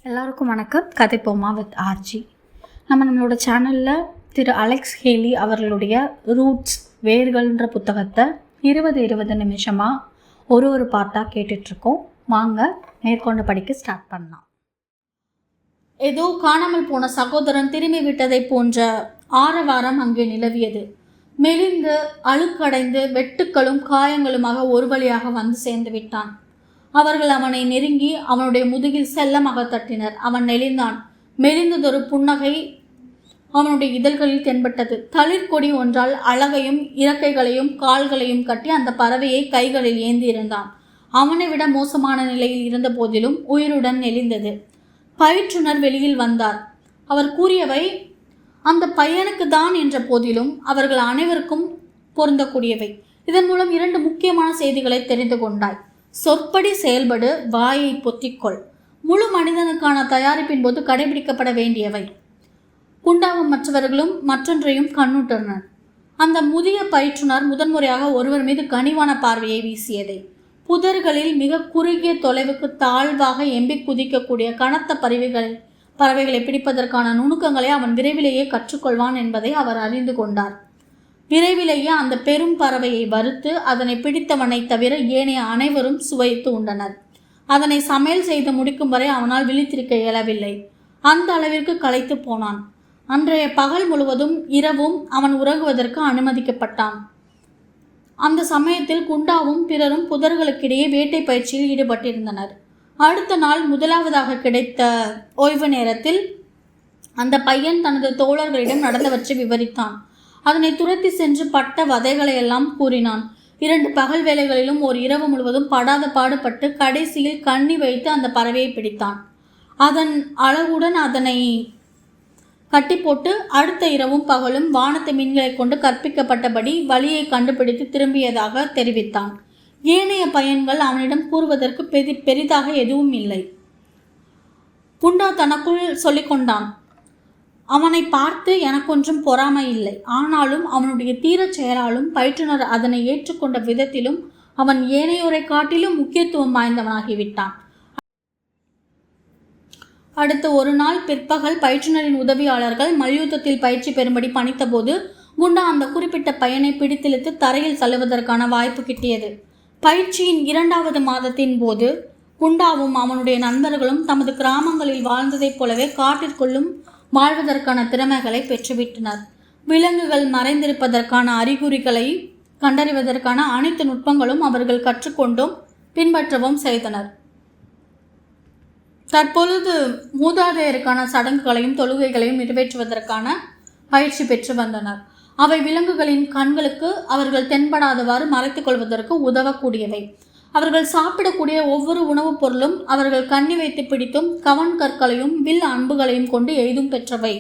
எல்லாருக்கும் வணக்கம். கதைப்போமா with RJ. நம்மளோட சேனலில் திரு அலெக்ஸ் ஹேலி அவர்களுடைய ரூட்ஸ் வேர்கள்ன்ற புத்தகத்தை 20 நிமிஷமாக ஒரு பார்ட்டாக கேட்டுட்ருக்கோம். வாங்க மேற்கொண்டு படிக்க ஸ்டார்ட் பண்ணலாம். ஏதோ காணாமல் போன சகோதரன் திரும்பி விட்டதை போன்ற ஆரவாரம் அங்கே நிலவியது. மெலிந்து அழுக்கடைந்து வெட்டுக்களும் காயங்களுமாக ஒரு வழியாக வந்து சேர்ந்து விட்டான். அவர்கள் அவனை நெருங்கி அவனுடைய முதுகில் செல்லமாக தட்டினர். அவன் நெளிந்தான். மெலிந்ததொரு புன்னகை அவனுடைய இதழ்களில் தென்பட்டது. தளிர்கொடி ஒன்றால் அழகையும் இறக்கைகளையும் கால்களையும் கட்டி அந்த பறவையை கைகளில் ஏந்தி இருந்தான். அவனை விட மோசமான நிலையில் இருந்த போதிலும் உயிருடன் நெளிந்தது. பயிற்றுனர் வெளியில் வந்தார். அவர் கூறியவை அந்த பையனுக்கு தான் என்ற போதிலும் அவர்கள் அனைவருக்கும் பொருந்தக்கூடியவை. இதன் மூலம் 2 முக்கியமான செய்திகளை தெரிந்து கொண்டாய். சொற்படி செயல்படு, வாயை பொத்திக்கொள். முழு மனிதனுக்கான தயாரிப்பின் போது கடைபிடிக்கப்பட வேண்டியவை. குண்டாவும் மற்றவர்களும் மற்றொன்றையும் கண்ணுற்றனர். அந்த முதிய பயிற்றுனர் முதன்முறையாக ஒருவர் மீது கனிவான பார்வையை வீசியதை புதர்களில் மிக குறுகிய தொலைவுக்கு தாழ்வாக எம்பி குதிக்கக்கூடிய கனத்த பறவைகளை பிடிப்பதற்கான நுணுக்கங்களை அவன் விரைவிலேயே கற்றுக்கொள்வான் என்பதை அவர் அறிந்து கொண்டார். விரைவிலேயே அந்த பெரும் பறவையை வறுத்து அதனை பிடித்தவனை தவிர ஏனைய அனைவரும் சுவைத்து உண்டனர். அதனை சமையல் செய்து முடிக்கும் வரை அவனால் விழித்திருக்க இயலவில்லை. அந்த அளவிற்கு களைத்து போனான். அன்றைய பகல் முழுவதும் இரவும் அவன் உறங்குவதற்கு அனுமதிக்கப்பட்டான். அந்த சமயத்தில் குண்டாவும் பிறரும் புதர்களுக்கிடையே வேட்டை பயிற்சியில் ஈடுபட்டிருந்தனர். அடுத்த நாள் முதலாவதாக கிடைத்த ஓய்வு நேரத்தில் அந்த பையன் தனது தோழர்களிடம் நடந்தவற்றை விவரித்தான். அதனை துரத்தி சென்று பட்ட வதைகளை எல்லாம் கூறினான். 2 பகல் வேளைகளிலும் ஒரு இரவு முழுவதும் படாத பாடுபட்டு கடைசியில் கண்ணி வைத்து அந்த பறவையை பிடித்தான். அதன் அளவுடன் அதனை கட்டி போட்டு அடுத்த இரவும் பகலும் வானத்து மீன்களை கொண்டு கற்பிக்கப்பட்டபடி வழியை கண்டுபிடித்து திரும்பியதாக தெரிவித்தான். ஏனைய பையன்கள் அவனிடம் கூறுவதற்கு பெரிதாக எதுவும் இல்லை. குண்டா தனக்குள் சொல்லிக்கொண்டான். அவனை பார்த்து எனக்கொன்றும் பொறாமை இல்லை. ஆனாலும் அவனுடைய தீரச் செயலாலும் பயிற்றுனர் அதனை ஏற்றுக்கொண்ட விதத்திலும் அவன் ஏனையோரை காட்டிலும் முக்கியத்துவம் வாய்ந்தவனாகிவிட்டான். அடுத்த ஒரு நாள் பிற்பகல் பயிற்றுனரின் உதவியாளர்கள் மல்யுத்தத்தில் பயிற்சி பெறும்படி பணித்தபோது குண்டா அந்த குறிப்பிட்ட பையனை பிடித்திழுத்து தரையில் தள்ளுவதற்கான வாய்ப்பு கிட்டியது. பயிற்சியின் 2வது மாதத்தின் போது குண்டாவும் அவனுடைய நண்பர்களும் தமது கிராமங்களில் வாழ்ந்ததைப் போலவே காட்டிற்குள்ளும் வாழ்வதற்கான திறமைகளை பெற்றுவிட்டனர். விலங்குகள் மறைந்திருப்பதற்கான அறிகுறிகளை கண்டறிவதற்கான அனைத்து நுட்பங்களும் அவர்கள் கற்றுக்கொண்டும் பின்பற்றவும் செய்தனர். தற்பொழுது மூதாதையருக்கான சடங்குகளையும் தொழுகைகளையும் நிறைவேற்றுவதற்கான பயிற்சி பெற்று வந்தனர். அவை விலங்குகளின் கண்களுக்கு அவர்கள் தென்படாதவாறு மறைத்துக் கொள்வதற்கு உதவக்கூடியவை. அவர்கள் சாப்பிடக்கூடிய ஒவ்வொரு உணவுப் பொருளும் அவர்கள் கண்ணி வைத்து பிடித்தும் கவன் கற்களையும் வில் அம்புகளையும் கொண்டு எய்தும் பெற்றவை.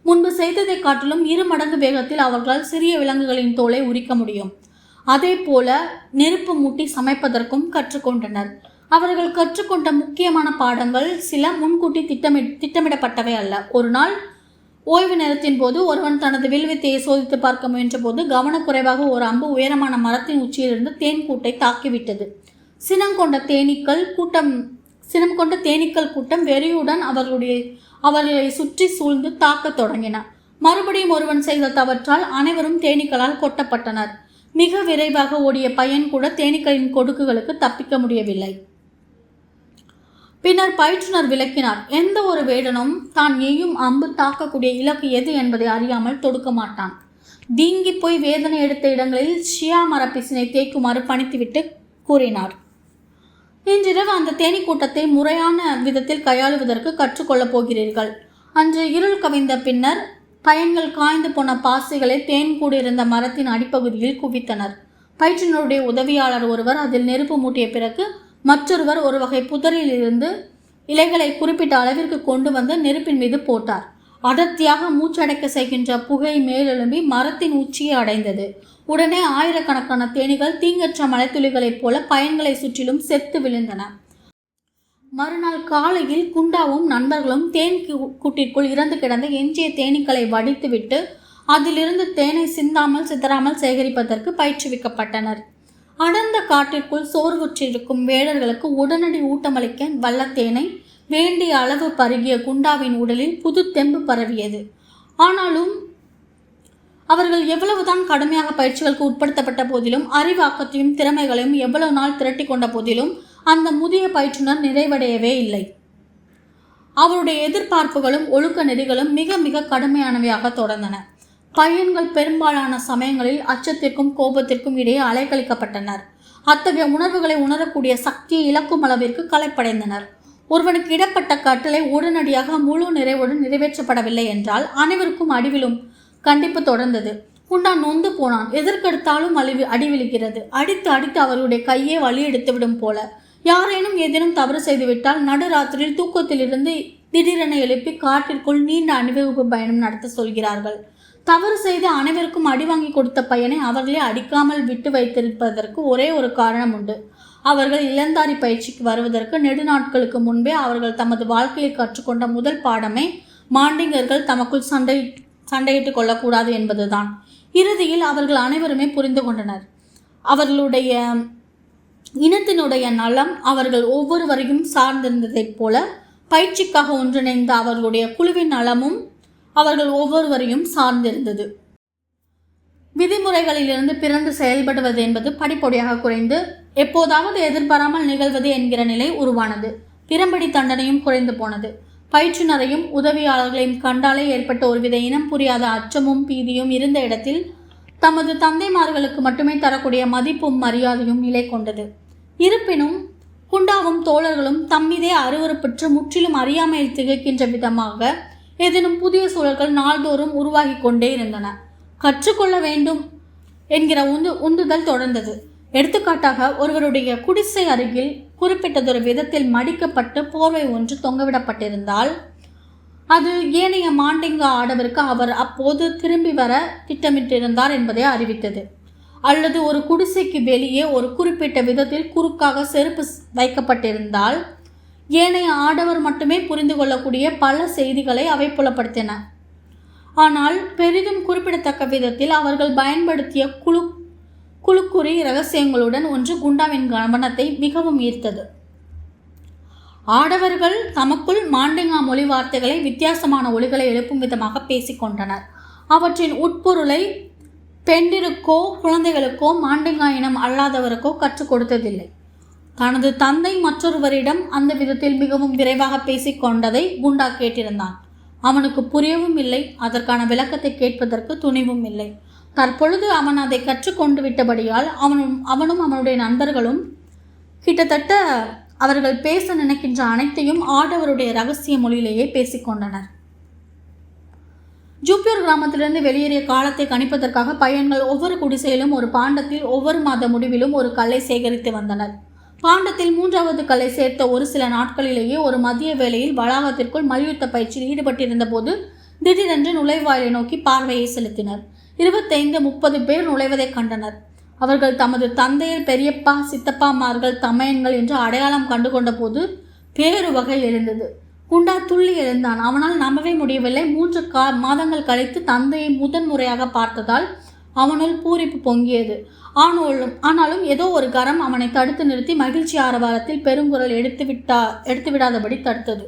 முன்பு செய்ததை காட்டிலும் 2 மடங்கு வேகத்தில் அவர்களால் சிறிய விலங்குகளின் தோலை உரிக்க முடியும். அதே போல நெருப்பு மூட்டி சமைப்பதற்கும் கற்றுக்கொண்டனர். அவர்கள் கற்றுக்கொண்ட முக்கியமான பாடங்கள் சில முன்கூட்டி திட்டமிடப்பட்டவை அல்ல. ஒரு நாள் ஓய்வு நேரத்தின் போது ஒருவன் தனது வில்வித்தையை சோதித்து பார்க்க முயன்ற போது கவனக்குறைவாக ஒரு அம்பு உயரமான மரத்தின் உச்சியிலிருந்து தேன் கூட்டை தாக்கிவிட்டது. சினம் கொண்ட தேனீக்கள் கூட்டம் வெறியுடன் அவர்களை சுற்றி சூழ்ந்து தாக்கத் தொடங்கின. மறுபடியும் ஒருவன் செய்த தவற்றால் அனைவரும் தேனீக்களால் கொட்டப்பட்டனர். மிக விரைவாக ஓடிய பையன் கூட தேனீக்களின் கொடுக்குகளுக்கு தப்பிக்க முடியவில்லை. பின்னர் பயிற்றுனர் விளக்கினார். எந்த ஒரு வேடனும் தான் எய்யும் அம்பு தாக்கக்கூடிய இலக்கு எது என்பதை அறியாமல் தொடுக்க மாட்டான். வீங்கி போய் வேதனை எடுத்த இடங்களில் ஷியா மரப்பிசினை தேய்க்குமாறு பணித்துவிட்டு கூறினார். இன்றிரவு அந்த தேனீ கூட்டத்தை முறையான விதத்தில் கையாளுவதற்கு கற்றுக்கொள்ளப் போகிறீர்கள். அன்று இருள் கவிழ்ந்த பின்னர் பையன்கள் காய்ந்து போன பாசிகளை தேன் கூடியிருந்த மரத்தின் அடிப்பகுதியில் குவித்தனர். பயிற்றுனருடைய உதவியாளர் ஒருவர் அதில் நெருப்பு மூட்டிய பிறகு மற்றொருவர் ஒரு வகை புதரில் இருந்து இலைகளை குறிப்பிட்ட அளவிற்கு கொண்டு வந்து நெருப்பின் மீது போட்டார். அடர்த்தியாக மூச்சடைக்க செய்கின்ற புகை மேலெழும்பி மரத்தின் உச்சியை அடைந்தது. உடனே ஆயிரக்கணக்கான தேனீகள் தீங்கற்ற மலைத்துளிகளைப் போல பயன்களை சுற்றிலும் செத்து விழுந்தன. மறுநாள் காலையில் குண்டாவும் நண்பர்களும் தேன் கூட்டிற்குள் இறந்து கிடந்த எஞ்சிய தேனீக்களை வடித்துவிட்டு அதிலிருந்து தேனை சிந்தாமல் சேகரிப்பதற்கு பயிற்றுவிக்கப்பட்டனர். அடர்ந்த காட்டிற்குள் சோர்வுற்றிருக்கும் வேடர்களுக்கு உடனடி ஊட்டமளிக்க வல்ல தேனை வேண்டிய அளவு பருகிய குண்டாவின் உடலில் புது தெம்பு பரவியது. ஆனாலும் அவர்கள் எவ்வளவுதான் கடுமையாக பயிற்சிகளுக்கு உட்படுத்தப்பட்ட போதிலும், அறிவாக்கத்தையும் திறமைகளையும் எவ்வளவு நாள் திரட்டி கொண்ட போதிலும் அந்த முதிய பயிற்றுனர் நிறைவடையவே இல்லை. அவருடைய எதிர்பார்ப்புகளும் ஒழுக்க நெறிகளும் மிக மிக கடுமையானவையாக தொடர்ந்தன. பையன்கள் பெரும்பாலான சமயங்களில் அச்சத்திற்கும் கோபத்திற்கும் இடையே அலைக்கழிக்கப்பட்டனர். அத்தகைய உணர்வுகளை உணரக்கூடிய சக்தியை இழக்கும் அளவிற்கு களைப்படைந்தனர். ஒருவனுக்கு இடப்பட்ட கட்டளை உடனடியாக முழு நிறைவுடன் நிறைவேற்றப்படவில்லை என்றால் அனைவருக்கும் அடிவிலும் கண்டிப்பு தொடர்ந்தது. குண்டா நொந்து போனான். எதற்கெடுத்தாலும் அடி விழுகிறது. அடித்து அடித்து அவருடைய கையே வலி எடுத்துவிடும் போல. யாரேனும் ஏதேனும் தவறு செய்துவிட்டால் நடுராத்திரியில் தூக்கத்திலிருந்து திடீரென எழுப்பி காட்டிற்குள் நீண்ட அணிவகுப்பு பயணம் நடத்த சொல்கிறார்கள். தவறு செய்து அனைவருக்கும் அடி வாங்கி கொடுத்த பையனை அவர்களே அடிக்காமல் விட்டு வைத்திருப்பதற்கு ஒரே ஒரு காரணம் உண்டு. அவர்கள் இளந்தாரி பயிற்சிக்கு வருவதற்கு நெடுநாட்களுக்கு முன்பே அவர்கள் தமது வாழ்க்கையில் கற்றுக்கொண்ட முதல் பாடமே மாண்டிங்கர்கள் தமக்குள் சண்டையிட்டுக் கொள்ளக்கூடாது என்பதுதான். இறுதியில் அவர்கள் அனைவருமே புரிந்து கொண்டனர். அவர்களுடைய இனத்தினுடைய நலம் அவர்கள் ஒவ்வொருவரையும் சார்ந்திருந்ததைப் போல பயிற்சிக்காக ஒன்றிணைந்த அவர்களுடைய குழுவின் நலமும் அவர்கள் ஒவ்வொருவரையும் சார்ந்திருந்தது. விதிமுறைகளிலிருந்து பிறந்து செயல்படுவது என்பது படிப்படியாக குறைந்து எப்போதாவது எதிர்பாராமல் நிகழ்வது என்கிற நிலை உருவானது. பிறம்படி தண்டனையும் குறைந்து போனது. பயிற்றுனரையும் உதவியாளர்களையும் கண்டாலே ஏற்பட்ட ஒருவித இனம் புரியாத அச்சமும் பீதியும் இருந்த இடத்தில் தமது தந்தைமார்களுக்கு மட்டுமே தரக்கூடிய மதிப்பும் மரியாதையும் நிலை கொண்டது. இருப்பினும் குண்டாவும் தோழர்களும் தம்மீதே அருவருப்பற்று முற்றிலும் அறியாமையில் திகைக்கின்ற விதமாக ஏதேனும் புதிய சூழல்கள் நாள்தோறும் உருவாகி கொண்டே இருந்தன. கற்றுக்கொள்ள வேண்டும் என்கிற உந்துதல் தொடர்ந்தது. எடுத்துக்காட்டாக, ஒருவருடைய குடிசை அருகில் குறிப்பிட்டதொரு விதத்தில் மடிக்கப்பட்டு போர்வை ஒன்று தொங்கவிடப்பட்டிருந்தால் அது ஏனைய மாண்டிங்கா ஆடவருக்கு அவர் அப்போது திரும்பி வர திட்டமிட்டிருந்தார் என்பதை அறிவித்தது. அல்லது ஒரு குடிசைக்கு வெளியே ஒரு குறிப்பிட்ட விதத்தில் குறுக்காக செருப்பு வைக்கப்பட்டிருந்தால் ஏனைய ஆடவர் மட்டுமே புரிந்து கொள்ளக்கூடிய பல செய்திகளை அவை புலப்படுத்தின. ஆனால் பெரிதும் குறிப்பிடத்தக்க விதத்தில் அவர்கள் பயன்படுத்திய குழுக்குறி இரகசியங்களுடன் ஒன்று குண்டாவின் கவனத்தை மிகவும் ஈர்த்தது. ஆடவர்கள் தமக்குள் மாண்டிங்கா மொழி வார்த்தைகளை வித்தியாசமான ஒலிகளை எழுப்பும் விதமாக பேசிக்கொண்டனர். அவற்றின் உட்பொருளை பெண்டிருக்கோ குழந்தைகளுக்கோ மாண்டிங்கா இனம் அல்லாதவருக்கோ கற்றுக் கொடுத்ததில்லை. தனது தந்தை மற்றொருவரிடம் அந்த விதத்தில் மிகவும் விரைவாக பேசிக்கொண்டதை குண்டா கேட்டிருந்தான். அவனுக்கு புரியவும் இல்லை, அதற்கான விளக்கத்தை கேட்பதற்கு துணிவும் இல்லை. தற்பொழுது அவன் அதை கற்றுக்கொண்டு விட்டபடியால் அவனும் அவனுடைய நண்பர்களும் கிட்டத்தட்ட அவர்கள் பேச நினைக்கின்ற அனைத்தையும் ஆடவருடைய இரகசிய மொழியிலேயே பேசிக்கொண்டனர். ஜூப்பியூர் கிராமத்திலிருந்து வெளியேறிய காலத்தை கணிப்பதற்காக பையன்கள் ஒவ்வொரு குடிசையிலும் ஒரு பாண்டத்தில் ஒவ்வொரு மாத முடிவிலும் ஒரு கல்லை சேகரித்து வந்தனர். பாண்டத்தில் 3வது கல்லை சேர்த்த ஒரு சில நாட்களிலேயே ஒரு மதிய வேளையில் வளாகத்திற்குள் மல்யுத்த பயிற்சியில் ஈடுபட்டிருந்த போது திடீரென்று நுழைவாயிலை நோக்கி பார்வையை செலுத்தினர். 25-30 பேர் நுழைவதை கண்டனர். அவர்கள் தமது தந்தையர், பெரியப்பா, சித்தப்பாமார்கள், தமையன்கள் என்று அடையாளம் கண்டுகொண்ட போது பேரு வகை எழுந்தது. குண்டா துள்ளி எழுந்தான். அவனால் நம்பவே முடியவில்லை. 3 மாதங்கள் கழித்து தந்தையை முதன்முறையாக பார்த்ததால் அவனுள் பூரிப்பு பொங்கியது. ஆனாலும் ஏதோ ஒரு கரம் அவனை தடுத்து நிறுத்தி மகிழ்ச்சி ஆரவாரத்தில் பெருங்குரல் எடுத்து விடாதபடி தடுத்தது.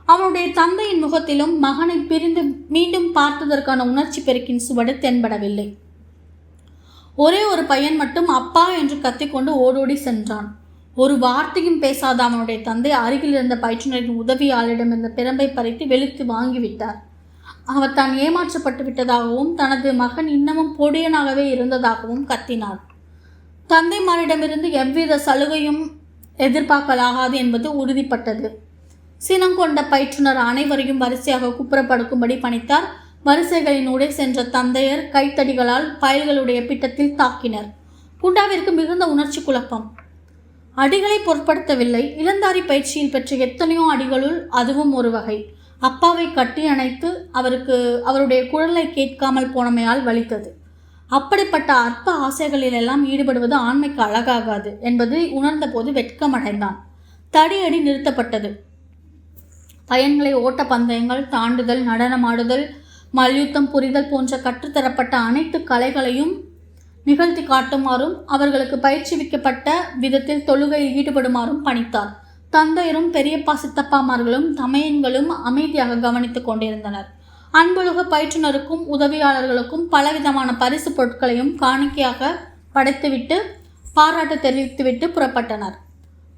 அவனுடைய தந்தையின் முகத்திலும் மகனை பிரிந்து மீண்டும் பார்த்ததற்கான உணர்ச்சி பெருக்கின் சுவடு தென்படவில்லை. ஒரே ஒரு பையன் மட்டும் அப்பா என்று கத்திக்கொண்டு ஓடோடி சென்றான். ஒரு வார்த்தையும் பேசாத அவனுடைய தந்தை அருகில் இருந்த பயிற்றுனரின் உதவியாளரிடம் இருந்த பிரம்பை பறித்து வெளுத்து வாங்கிவிட்டார். அவர் தான் ஏமாற்றப்பட்டு விட்டதாகவும் தனது மகன் இன்னமும் பொடியனாகவே இருந்ததாகவும் கத்தினார். தந்தைமாரிடமிருந்து எவ்வித சலுகையும் எதிர்பார்க்கலாகாது என்பது உறுதிப்பட்டது. சினங்கொண்ட பயிற்றுனர் அனைவரையும் வரிசையாக குப்புறப்படுக்கும்படி பணித்தார். வரிசைகளினூடே சென்ற தந்தையர் கைத்தடிகளால் பயல்களுடைய பிட்டத்தில் தாக்கினர். குண்டாவிற்கு மிகுந்த உணர்ச்சி குழப்பம். அடிகளை பொருட்படுத்தவில்லை. இளந்தாரி பயிற்சியில் பெற்ற எத்தனையோ அடிகளுள் அதுவும் ஒரு வகை. அப்பாவை கட்டி அணைத்து அவருடைய குரலை கேட்காமல் போனமையால் வலித்தது. அப்படிப்பட்ட அற்ப ஆசைகளிலெல்லாம் ஈடுபடுவது ஆண்மைக்கு அழகாகாது என்பது உணர்ந்த போது வெட்கமடைந்தான். தடியடி நிறுத்தப்பட்டது. பையன்களை ஓட்ட பந்தயங்கள், தாண்டுதல், நடனமாடுதல், மல்யுத்தம் புரிதல் போன்ற கற்றுத்தரப்பட்ட அனைத்து கலைகளையும் நிகழ்த்தி காட்டுமாறும் அவர்களுக்கு பயிற்சிவிக்கப்பட்ட விதத்தில் தொழுகையில் ஈடுபடுமாறும் பணித்தார். தந்தையரும் பெரியப்பா சித்தப்பாமார்களும் தமையன்களும் அமைதியாக கவனித்துக் கொண்டிருந்தனர். அன்புலக பயிற்றுனருக்கும் உதவியாளர்களுக்கும் பலவிதமான பரிசு பொருட்களையும் காணிக்கையாக படைத்துவிட்டு பாராட்டு தெரிவித்துவிட்டு புறப்பட்டனர்.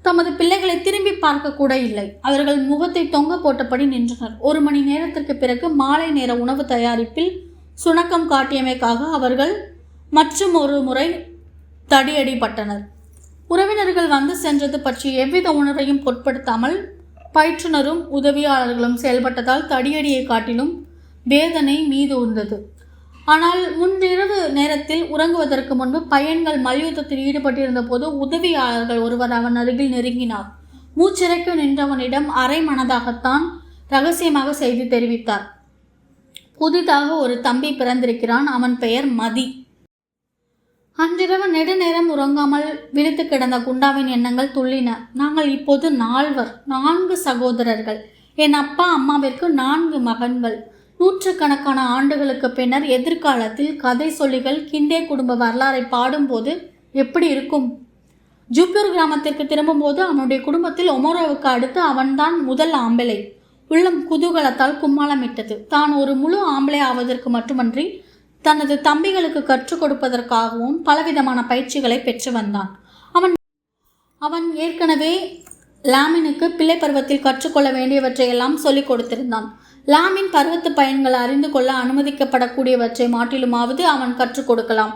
தமது பிள்ளைகளை திரும்பி பார்க்க கூட இல்லை. அவர்கள் முகத்தை தொங்க போட்டபடி நின்றனர். 1 மணி நேரத்திற்கு பிறகு மாலை நேர உணவு தயாரிப்பில் சுணக்கம் காட்டியமைக்காக அவர்கள் மற்றும் ஒரு முறை தடியடிப்பட்டனர். உறவினர்கள் வந்து சென்றது பற்றி எவ்வித உணர்வையும் பொருட்படுத்தாமல் பயிற்றுனரும் உதவியாளர்களும் செயல்பட்டதால் தடியடியை காட்டிலும் வேதனை மீது உந்தது. ஆனால் முன்னிரவு நேரத்தில் உறங்குவதற்கு முன்பு பையன்கள் மல்யுத்தத்தில் ஈடுபட்டிருந்த போது உதவியாளர்கள் ஒருவர் அவன் அருகில் நெருங்கினார். மூச்சிறைக்க நின்றவனிடம் அரை மனதாகத்தான் ரகசியமாக செய்தி தெரிவித்தார். புதிதாக ஒரு தம்பி பிறந்திருக்கிறான். அவன் பெயர் மதி. அன்றிரவு நெடுநேரம் உறங்காமல் விழித்து கிடந்த குண்டாவின் எண்ணங்கள் துள்ளின. நாங்கள் இப்போது 4 சகோதரர்கள். என் அப்பா அம்மாவிற்கு 4 மகன்கள். நூற்றுக்கணக்கான ஆண்டுகளுக்கு பின்னர் எதிர்காலத்தில் கதை சொல்லிகள் கிண்டே குடும்ப வரலாறை பாடும்போது எப்படி இருக்கும்? ஜூப்பூர் கிராமத்திற்கு திரும்பும்போது அவனுடைய குடும்பத்தில் ஒமரோவுக்கு அடுத்து அவன்தான் முதல் ஆம்பளை. உள்ளம் குதூகலத்தால் கும்மாளமிட்டது. தான் ஒரு முழு ஆம்பளை ஆவதற்கு மட்டுமன்றி தனது தம்பிகளுக்கு கற்றுக் கொடுப்பதற்காகவும் பலவிதமான பயிற்சிகளை பெற்று வந்தான். அவன் ஏற்கனவே லாமினுக்கு பிள்ளை பருவத்தில் கற்றுக்கொள்ள வேண்டியவற்றையெல்லாம் சொல்லிக் கொடுத்திருந்தான். லாமின் பருவத்து பயன்களை அறிந்து கொள்ள அனுமதிக்கப்படக்கூடியவற்றை மாட்டிலுமாவது அவன் கற்றுக் கொடுக்கலாம்.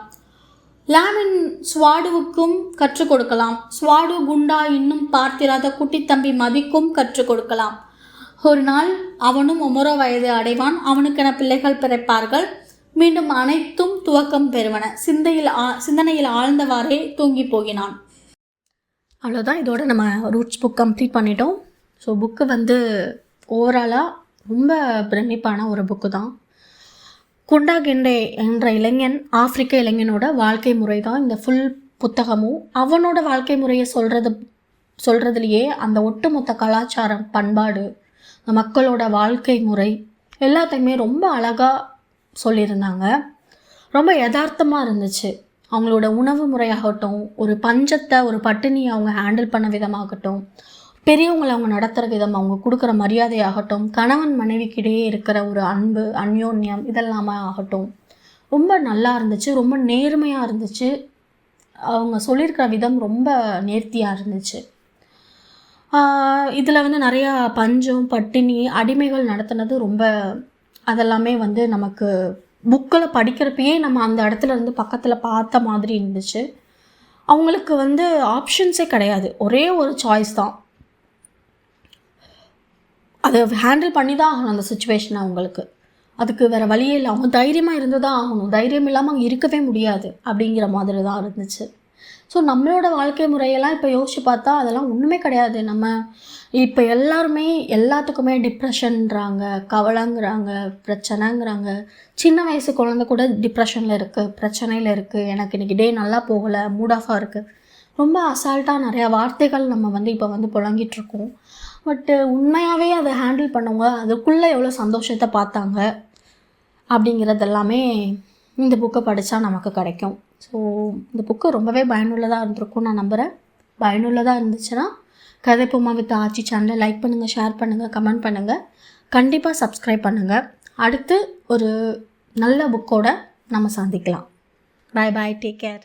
லாமின் ஸ்வாடுவுக்கும் கற்றுக் கொடுக்கலாம். ஸ்வாடு குண்டா இன்னும் பார்த்திராத குட்டித்தம்பி மதிக்கும் கற்றுக் கொடுக்கலாம். ஒரு நாள் அவனும் ஒமரோ வயது அடைவான். அவனுக்கென பிள்ளைகள் பிறப்பார்கள். மீண்டும் அனைத்தும் துவக்கம் பெறுவன. சிந்தனையில் ஆழ்ந்தவாறே தூங்கி போகினான். அவ்வளோதான். இதோட நம்ம ரூட்ஸ் புக் கம்ப்ளீட் பண்ணிட்டோம். ஸோ புக்கு ஓவராலாக ரொம்ப பிரமிப்பான ஒரு புக்கு தான். குண்டா கெண்டே என்ற இளைஞன், ஆப்பிரிக்க இளைஞனோட வாழ்க்கை முறை தான் இந்த ஃபுல் புத்தகமும். அவனோட வாழ்க்கை முறையை சொல்கிறதுலையே அந்த ஒட்டுமொத்த கலாச்சாரம், பண்பாடு, மக்களோட வாழ்க்கை முறை எல்லாத்தையுமே ரொம்ப அழகாக சொல்லியிருந்தாங்க. ரொம்ப யதார்த்தமாக இருந்துச்சு. அவங்களோட உணவு முறையாகட்டும், ஒரு பஞ்சத்தை, ஒரு பட்டினியை அவங்க ஹேண்டில் பண்ண விதமாகட்டும், பெரியவங்களை அவங்க நடத்துகிற விதம், அவங்க கொடுக்குற மரியாதையாகட்டும், கணவன் மனைவிக்கிடையே இருக்கிற ஒரு அன்பு, அந்யோன்யம், இதெல்லாமே ஆகட்டும் ரொம்ப நல்லா இருந்துச்சு. ரொம்ப நேர்மையாக இருந்துச்சு. அவங்க சொல்லியிருக்கிற விதம் ரொம்ப நேர்த்தியாக இருந்துச்சு. இதில் நிறையா பஞ்சம், பட்டினி, அடிமைகள் நடத்தினது ரொம்ப அதெல்லாமே நமக்கு புக்கில் படிக்கிறப்பயே நம்ம அந்த இடத்துல இருந்து பக்கத்தில் பார்த்த மாதிரி இருந்துச்சு. அவங்களுக்கு ஆப்ஷன்ஸே கிடையாது. ஒரே ஒரு சாய்ஸ் தான். அதை ஹேண்டில் பண்ணி தான் ஆகணும் அந்த சுச்சுவேஷனை. அவங்களுக்கு அதுக்கு வேறு வழியே இல்லை. அவங்க தைரியமாக இருந்து தான் ஆகணும். தைரியம் இல்லாமல் அங்கே இருக்கவே முடியாது அப்படிங்கிற மாதிரி தான் இருந்துச்சு. ஸோ நம்மளோட வாழ்க்கை முறையெல்லாம் இப்போ யோசிச்சு பார்த்தா அதெல்லாம் ஒன்றுமே கிடையாது. நம்ம இப்போ எல்லாருமே எல்லாத்துக்குமே டிப்ரெஷன்றாங்க, கவலைங்கிறாங்க, பிரச்சனைங்கிறாங்க. சின்ன வயசு குழந்தை கூட டிப்ரெஷனில் இருக்குது, பிரச்சனையில் இருக்குது, எனக்கு இன்றைக்கி டே நல்லா போகலை, மூட் ஆஃபாக இருக்குது. ரொம்ப அசால்ட்டாக நிறையா வார்த்தைகள் நம்ம இப்போ புழங்கிட்டுருக்கோம். பட்டு உண்மையாகவே அதை ஹேண்டில் பண்ணவங்க அதுக்குள்ளே எவ்வளோ சந்தோஷத்தை பார்த்தாங்க அப்படிங்கிறதெல்லாமே இந்த புக்கை படித்தா நமக்கு கிடைக்கும். ஸோ இந்த புக்கு ரொம்பவே பயனுள்ளதாக இருந்திருக்கும் நான் நம்புகிறேன். பயனுள்ளதாக இருந்துச்சுன்னா கதைப்போமா வித் ஆச்சி சேனலை லைக் பண்ணுங்கள், ஷேர் பண்ணுங்கள், கமெண்ட் பண்ணுங்கள், கண்டிப்பாக சப்ஸ்கிரைப் பண்ணுங்கள். அடுத்து ஒரு நல்ல புக்கோடு நம்ம சந்திக்கலாம். பாய் பாய், டேக் கேர்.